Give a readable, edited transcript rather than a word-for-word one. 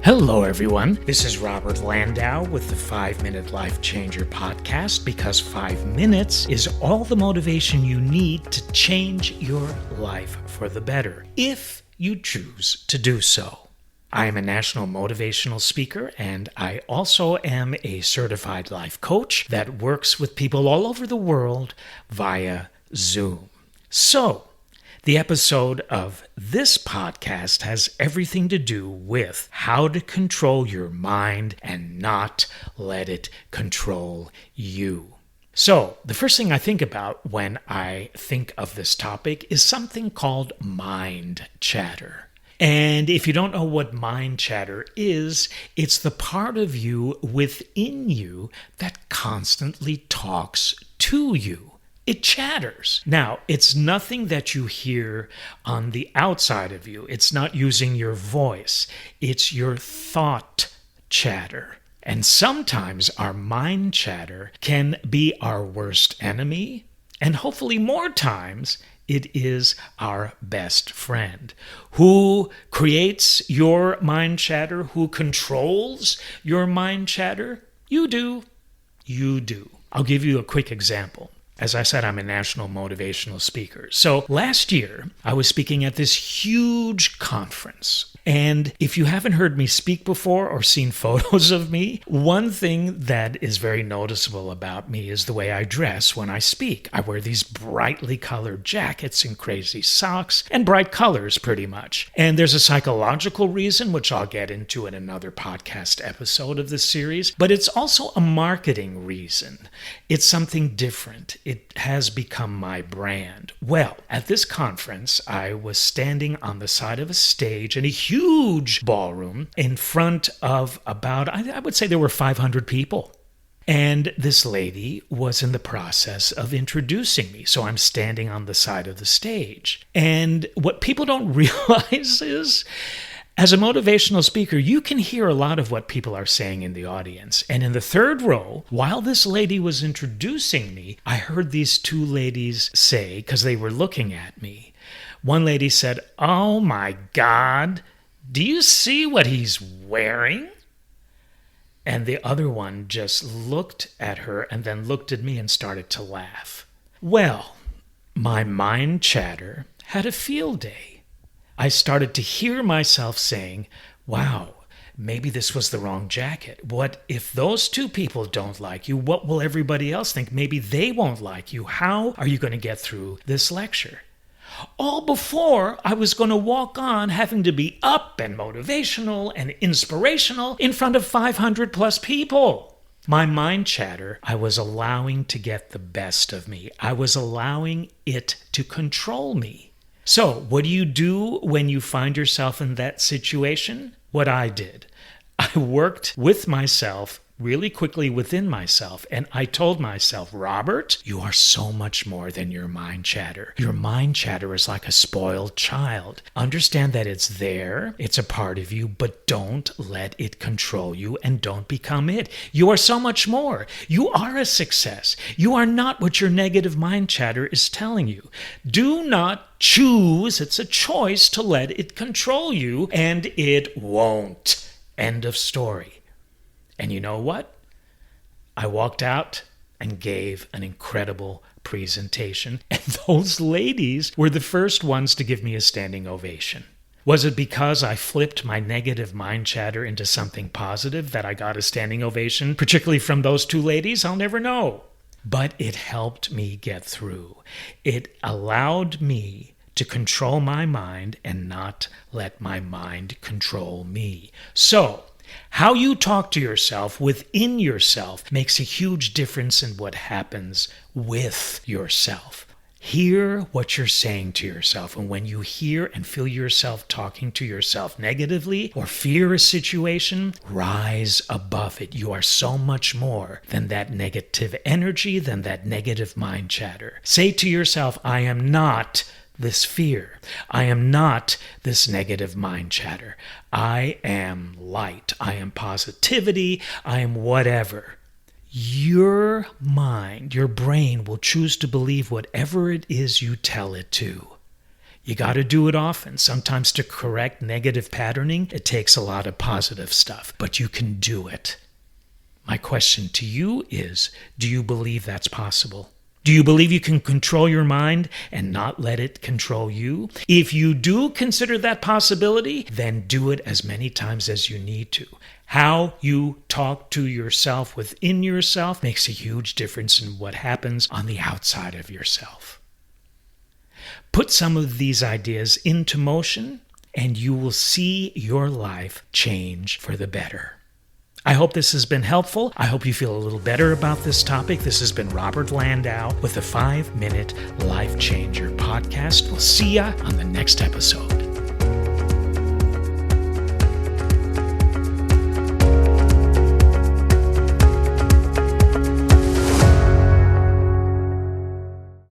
Hello, everyone. This is Robert Landau with the 5-Minute Life Changer podcast, because 5 minutes is all the motivation you need to change your life for the better, if you choose to do so. I am a national motivational speaker, and I also am a certified life coach that works with people all over the world via Zoom. So, the episode of this podcast has everything to do with how to control your mind and not let it control you. So, the first thing I think about when I think of this topic is something called mind chatter. And if you don't know what mind chatter is, it's the part of you within you that constantly talks to you. It chatters. Now, it's nothing that you hear on the outside of you. It's not using your voice. It's your thought chatter. And sometimes our mind chatter can be our worst enemy, and hopefully more times it is our best friend. Who creates your mind chatter? Who controls your mind chatter? You do. You do. I'll give you a quick example. As I said, I'm a national motivational speaker. So last year, I was speaking at this huge conference. And if you haven't heard me speak before or seen photos of me, one thing that is very noticeable about me is the way I dress when I speak. I wear these brightly colored jackets and crazy socks and bright colors pretty much. And there's a psychological reason, which I'll get into in another podcast episode of this series, but it's also a marketing reason. It's something different. It has become my brand. Well, at this conference, I was standing on the side of a stage in a huge ballroom in front of about, I would say there were 500 people. And this lady was in the process of introducing me. So I'm standing on the side of the stage. And what people don't realize is, as a motivational speaker, you can hear a lot of what people are saying in the audience. And in the third row, while this lady was introducing me, I heard these two ladies say, because they were looking at me, one lady said, "Oh my God, do you see what he's wearing?" And the other one just looked at her and then looked at me and started to laugh. Well, my mind chatter had a field day. I started to hear myself saying, wow, maybe this was the wrong jacket. What if those two people don't like you? What will everybody else think? Maybe they won't like you. How are you going to get through this lecture? All before I was going to walk on having to be up and motivational and inspirational in front of 500 plus people. My mind chatter, I was allowing to get the best of me. I was allowing it to control me. So, what do you do when you find yourself in that situation? What I did. I worked with myself really quickly within myself, and I told myself, Robert, you are so much more than your mind chatter. Your mind chatter is like a spoiled child. Understand that it's there, it's a part of you, but don't let it control you and don't become it. You are so much more. You are a success. You are not what your negative mind chatter is telling you. Do not choose, it's a choice, to let it control you, and it won't. End of story. And you know what? I walked out and gave an incredible presentation, and those ladies were the first ones to give me a standing ovation. Was it because I flipped my negative mind chatter into something positive that I got a standing ovation, particularly from those two ladies? I'll never know. But it helped me get through. It allowed me to control my mind and not let my mind control me. So, how you talk to yourself within yourself makes a huge difference in what happens with yourself. Hear what you're saying to yourself, and when you hear and feel yourself talking to yourself negatively or fear a situation, rise above it. You are so much more than that negative energy, than that negative mind chatter. Say to yourself, I am not this fear. I am not this negative mind chatter. I am light. I am positivity. I am whatever. Your mind, your brain will choose to believe whatever it is you tell it to. You got to do it often. Sometimes to correct negative patterning, it takes a lot of positive stuff, but you can do it. My question to you is, do you believe that's possible? Do you believe you can control your mind and not let it control you? If you do consider that possibility, then do it as many times as you need to. How you talk to yourself within yourself makes a huge difference in what happens on the outside of yourself. Put some of these ideas into motion, and you will see your life change for the better. I hope this has been helpful. I hope you feel a little better about this topic. This has been Robert Landau with the 5 Minute Life Changer podcast. We'll see ya on the next episode.